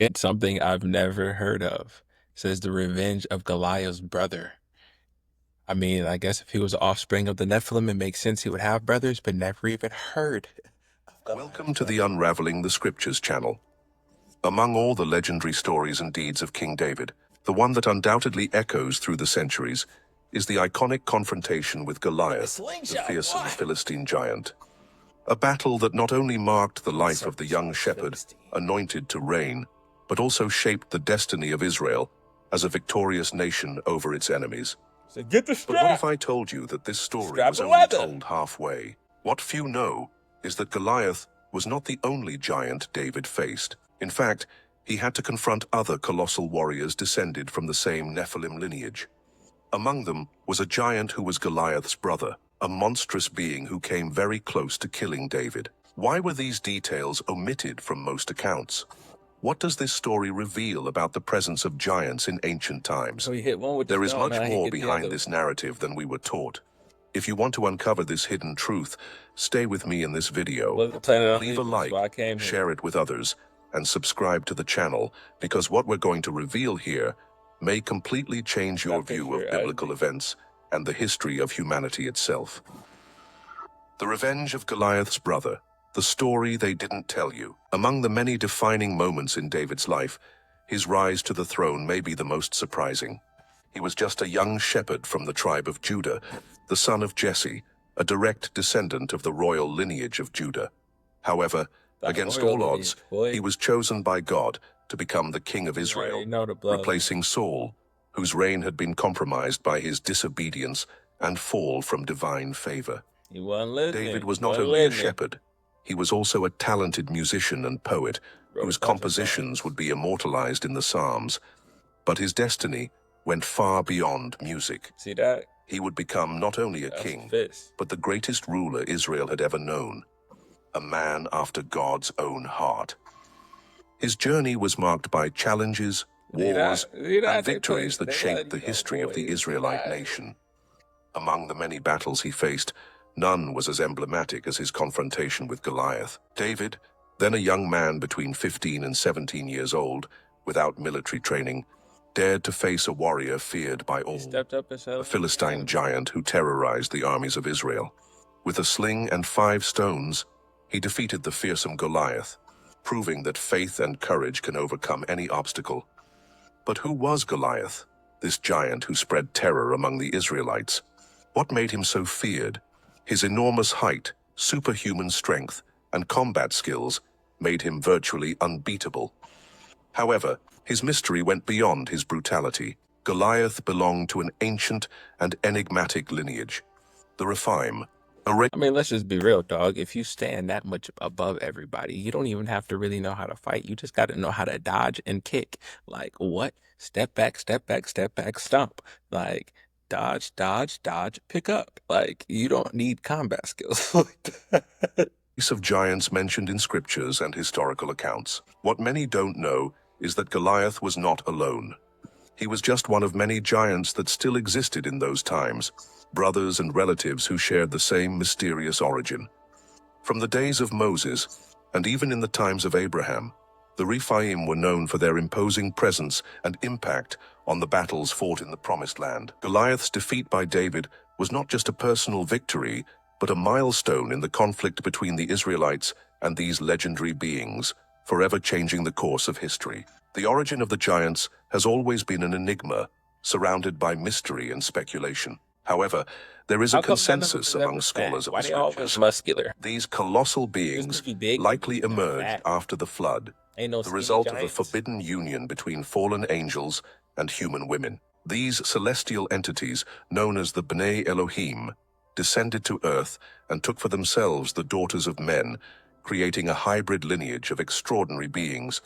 It's something I've never heard of. It says the revenge of Goliath's brother. I mean, I guess if he was the offspring of the Nephilim, it makes sense he would have brothers, but never even heard of Welcome Goliath's to the brother. Unraveling the Scriptures channel. Among all the legendary stories and deeds of King David, the one that undoubtedly echoes through the centuries is the iconic confrontation with Goliath, the Slingshot, fearsome why? Philistine giant. A battle that not only marked the life of the young shepherd anointed to reign, but also shaped the destiny of Israel as a victorious nation over its enemies. So get the But what if strap. I told you that this story Strap was and only leather. told halfway? What few know is that Goliath was not the only giant David faced. In fact, he had to confront other colossal warriors descended from the same Nephilim lineage. Among them was a giant who was Goliath's brother, a monstrous being who came very close to killing David. Why were these details omitted from most accounts? What does this story reveal about the presence of giants in ancient times? So he hit one with the There is stone, much now he more hit the behind other. this narrative than we were taught. If you want to uncover this hidden truth, stay with me in this video. Wasn't planning on Leave a leaving, that's why I like, came here. share it with others, and subscribe to the channel, because what we're going to reveal here may completely change your Got view of picture, biblical Isbi. events and the history of humanity itself. The Revenge of Goliath's Brother, the story they didn't tell you. Among the many defining moments in David's life, his rise to the throne may be the most surprising. He was just a young shepherd from the tribe of Judah, the son of Jesse, a direct descendant of the royal lineage of Judah. However, against all odds, he was chosen by God to become the king of Israel, replacing Saul, whose reign had been compromised by his disobedience and fall from divine favor. David was not only a shepherd, he was also a talented musician and poet whose compositions would be immortalized in the Psalms. But his destiny went far beyond music. See that? He would become not only a That's king, fist. but the greatest ruler Israel had ever known, a man after God's own heart. His journey was marked by challenges, wars, and victories that shaped the history of the Israelite nation. Among the many battles he faced, none was as emblematic as his confrontation with Goliath. David, then a young man between 15 and 17 years old, without military training, dared to face a warrior feared by all, a Philistine giant who terrorized the armies of Israel. With a sling and 5 stones, he defeated the fearsome Goliath, proving that faith and courage can overcome any obstacle. But who was Goliath, this giant who spread terror among the Israelites? What made him so feared? His enormous height, superhuman strength, and combat skills made him virtually unbeatable. However, his mystery went beyond his brutality. Goliath belonged to an ancient and enigmatic lineage, the Rephaim. I mean, let's just be real, dog. If you stand that much above everybody, you don't even have to really know how to fight. You just got to know how to dodge and kick. Like, what? Step back, step back, step back, stomp. Like, dodge, dodge, dodge, pick up. Like, you don't need combat skills like that. Of giants mentioned in scriptures and historical accounts. What many don't know is that Goliath was not alone. He was just one of many giants that still existed in those times, brothers and relatives who shared the same mysterious origin. From the days of Moses, and even in the times of Abraham, the Rephaim were known for their imposing presence and impact on the battles fought in the Promised Land. Goliath's defeat by David was not just a personal victory, but a milestone in the conflict between the Israelites and these legendary beings, forever changing the course of history. The origin of the giants has always been an enigma, surrounded by mystery and speculation. However, there is a consensus among scholars of the scriptures. Muscular? These colossal beings likely emerged after the flood, the result of a forbidden union between fallen angels and human women. These celestial entities, known as the Bnei Elohim, descended to earth and took for themselves the daughters of men, creating a hybrid lineage of extraordinary beings,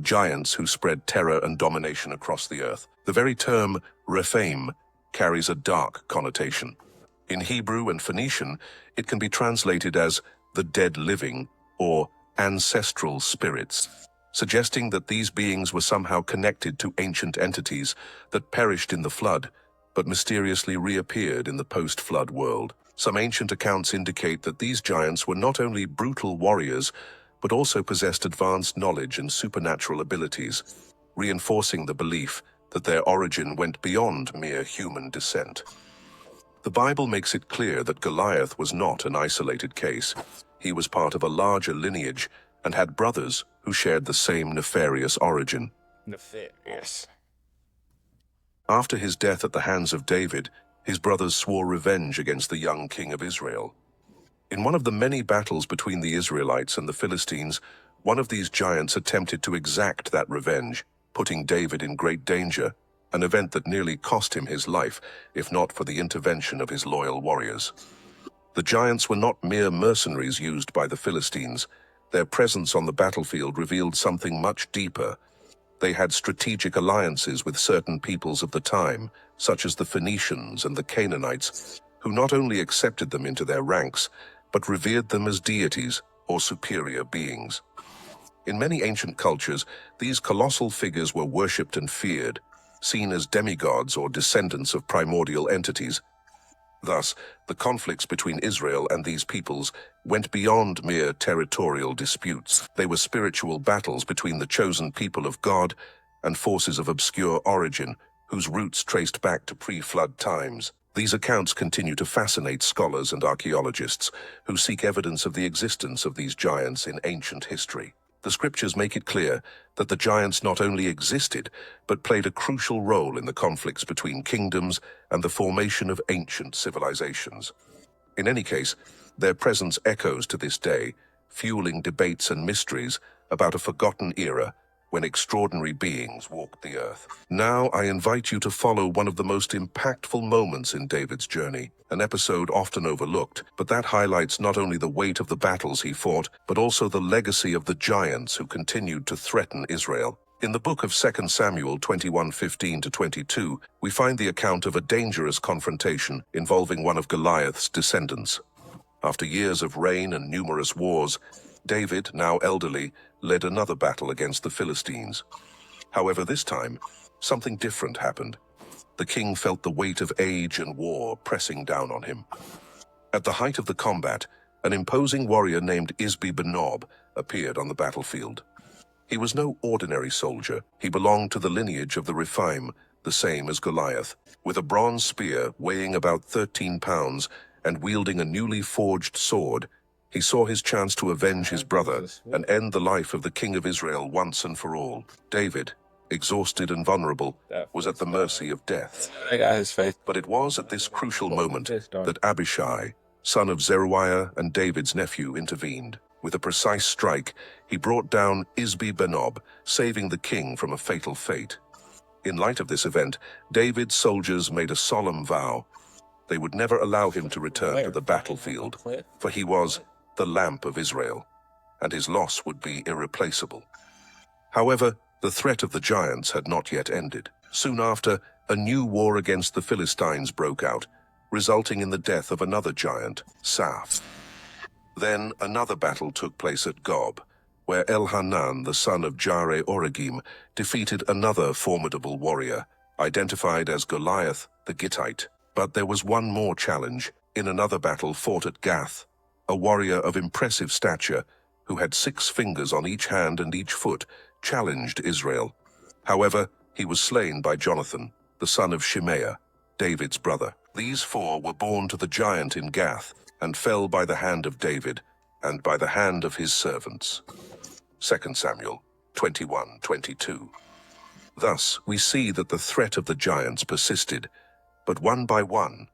giants who spread terror and domination across the earth. The very term Rephaim carries a dark connotation. In Hebrew and Phoenician, it can be translated as the dead living or ancestral spirits, suggesting that these beings were somehow connected to ancient entities that perished in the flood, but mysteriously reappeared in the post-flood world. Some ancient accounts indicate that these giants were not only brutal warriors, but also possessed advanced knowledge and supernatural abilities, reinforcing the belief that their origin went beyond mere human descent. The Bible makes it clear that Goliath was not an isolated case. He was part of a larger lineage and had brothers who shared the same nefarious origin. Nefarious. After his death at the hands of David, his brothers swore revenge against the young king of Israel. In one of the many battles between the Israelites and the Philistines, one of these giants attempted to exact that revenge, putting David in great danger, an event that nearly cost him his life, if not for the intervention of his loyal warriors. The giants were not mere mercenaries used by the Philistines. Their presence on the battlefield revealed something much deeper. They had strategic alliances with certain peoples of the time, such as the Phoenicians and the Canaanites, who not only accepted them into their ranks, but revered them as deities or superior beings. In many ancient cultures, these colossal figures were worshipped and feared, seen as demigods or descendants of primordial entities. Thus, the conflicts between Israel and these peoples went beyond mere territorial disputes. They were spiritual battles between the chosen people of God and forces of obscure origin, whose roots traced back to pre-flood times. These accounts continue to fascinate scholars and archaeologists who seek evidence of the existence of these giants in ancient history. The scriptures make it clear that the giants not only existed, but played a crucial role in the conflicts between kingdoms and the formation of ancient civilizations. In any case, their presence echoes to this day, fueling debates and mysteries about a forgotten era when extraordinary beings walked the earth. Now I invite you to follow one of the most impactful moments in David's journey, an episode often overlooked, but that highlights not only the weight of the battles he fought, but also the legacy of the giants who continued to threaten Israel. In the book of 2 Samuel 21:15-22, we find the account of a dangerous confrontation involving one of Goliath's descendants. After years of reign and numerous wars, David, now elderly, led another battle against the Philistines. However, this time, something different happened. The king felt the weight of age and war pressing down on him. At the height of the combat, an imposing warrior named Isbi-Benob appeared on the battlefield. He was no ordinary soldier. He belonged to the lineage of the Rephaim, the same as Goliath. With a bronze spear weighing about 13 pounds and wielding a newly forged sword, he saw his chance to avenge his brother and end the life of the king of Israel once and for all. David, exhausted and vulnerable, was at the mercy of death. But it was at this crucial moment that Abishai, son of Zeruiah and David's nephew, intervened. With a precise strike, he brought down Isbi-Benob, saving the king from a fatal fate. In light of this event, David's soldiers made a solemn vow. They would never allow him to return to the battlefield, for he was the lamp of Israel, and his loss would be irreplaceable. However, the threat of the giants had not yet ended. Soon after, a new war against the Philistines broke out, resulting in the death of another giant, Saph. Then another battle took place at Gob, where Elhanan, the son of Jare-Oregim, defeated another formidable warrior, identified as Goliath the Gittite. But there was one more challenge. In another battle fought at Gath, a warrior of impressive stature, who had 6 fingers on each hand and each foot, challenged Israel. However, he was slain by Jonathan, the son of Shimea, David's brother. These 4 were born to the giant in Gath, and fell by the hand of David, and by the hand of his servants. 2 Samuel 21:22. Thus, we see that the threat of the giants persisted, but one by one,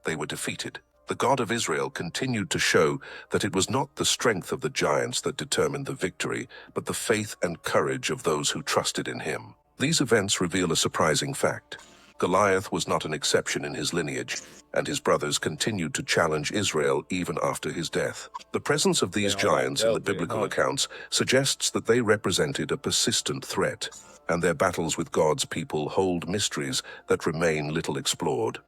they were defeated. The God of Israel continued to show that it was not the strength of the giants that determined the victory, but the faith and courage of those who trusted in him. These events reveal a surprising fact. Goliath was not an exception in his lineage, and his brothers continued to challenge Israel even after his death. The presence of these giants in the biblical accounts suggests that they represented a persistent threat, and their battles with God's people hold mysteries that remain little explored.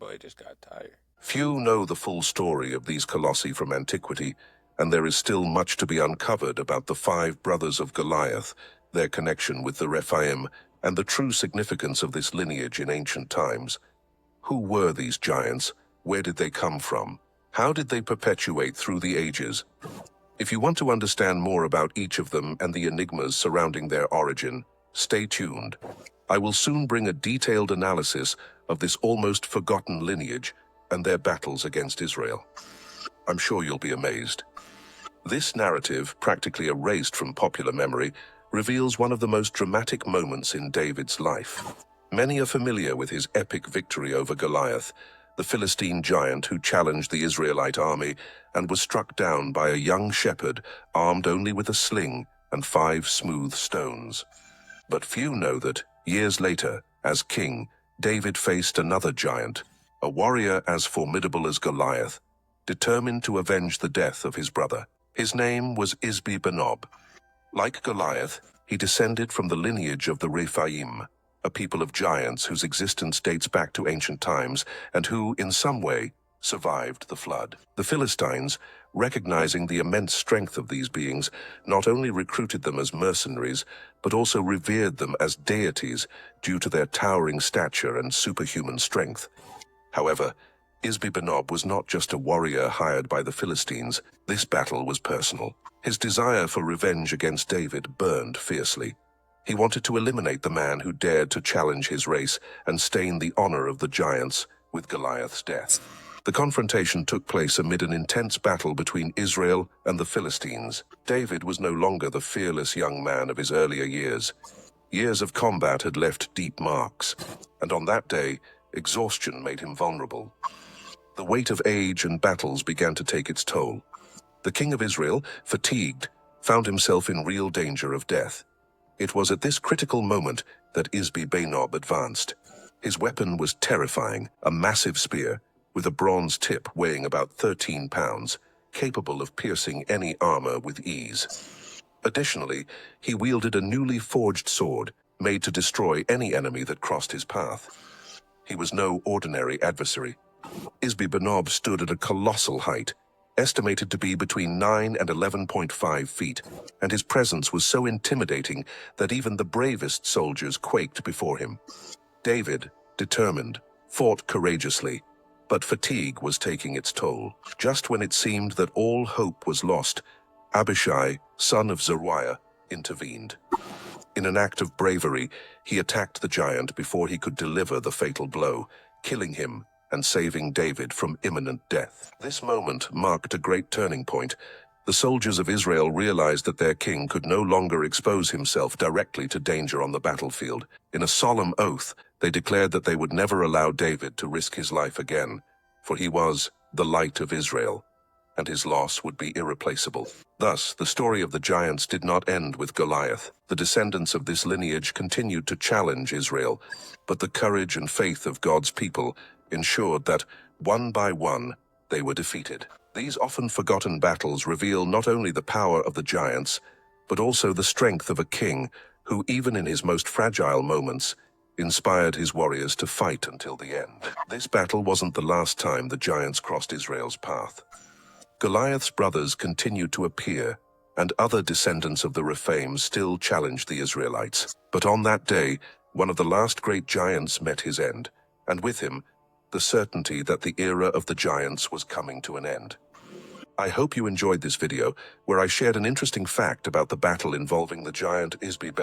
Boy, just got tired. Few know the full story of these colossi from antiquity, and there is still much to be uncovered about the 5 brothers of Goliath, their connection with the Rephaim, and the true significance of this lineage in ancient times. Who were these giants? Where did they come from? How did they perpetuate through the ages? If you want to understand more about each of them and the enigmas surrounding their origin, stay tuned. I will soon bring a detailed analysis of this almost forgotten lineage and their battles against Israel. I'm sure you'll be amazed. This narrative, practically erased from popular memory, reveals one of the most dramatic moments in David's life. Many are familiar with his epic victory over Goliath, the Philistine giant who challenged the Israelite army and was struck down by a young shepherd armed only with a sling and 5 smooth stones. But few know that, years later, as king, David faced another giant, a warrior as formidable as Goliath, determined to avenge the death of his brother. His name was Isbi-Benob. Like Goliath, he descended from the lineage of the Rephaim, a people of giants whose existence dates back to ancient times and who, in some way, survived the flood. The Philistines, recognizing the immense strength of these beings, not only recruited them as mercenaries, but also revered them as deities due to their towering stature and superhuman strength. However, Isbi-Benob was not just a warrior hired by the Philistines. This battle was personal. His desire for revenge against David burned fiercely. He wanted to eliminate the man who dared to challenge his race and stain the honor of the giants with Goliath's death. The confrontation took place amid an intense battle between Israel and the Philistines. David was no longer the fearless young man of his earlier years. Years of combat had left deep marks, and on that day, exhaustion made him vulnerable. The weight of age and battles began to take its toll. The king of Israel, fatigued, found himself in real danger of death. It was at this critical moment that Isbi-Benob advanced. His weapon was terrifying, a massive spear with a bronze tip weighing about 13 pounds, capable of piercing any armor with ease. Additionally, he wielded a newly forged sword made to destroy any enemy that crossed his path. He was no ordinary adversary. Isbi-Benob stood at a colossal height, estimated to be between 9 and 11.5 feet, and his presence was so intimidating that even the bravest soldiers quaked before him. David, determined, fought courageously, but fatigue was taking its toll. Just when it seemed that all hope was lost, Abishai, son of Zeruiah, intervened. In an act of bravery, he attacked the giant before he could deliver the fatal blow, killing him and saving David from imminent death. This moment marked a great turning point. The soldiers of Israel realized that their king could no longer expose himself directly to danger on the battlefield. In a solemn oath, they declared that they would never allow David to risk his life again, for he was the light of Israel, and his loss would be irreplaceable. Thus, the story of the giants did not end with Goliath. The descendants of this lineage continued to challenge Israel, but the courage and faith of God's people ensured that, one by one, they were defeated. These often forgotten battles reveal not only the power of the giants, but also the strength of a king who, even in his most fragile moments, inspired his warriors to fight until the end. This battle wasn't the last time the giants crossed Israel's path. Goliath's brothers continued to appear, and other descendants of the Rephaim still challenged the Israelites. But on that day, one of the last great giants met his end, and with him, the certainty that the era of the giants was coming to an end. I hope you enjoyed this video, where I shared an interesting fact about the battle involving the giant Isbi-Benob.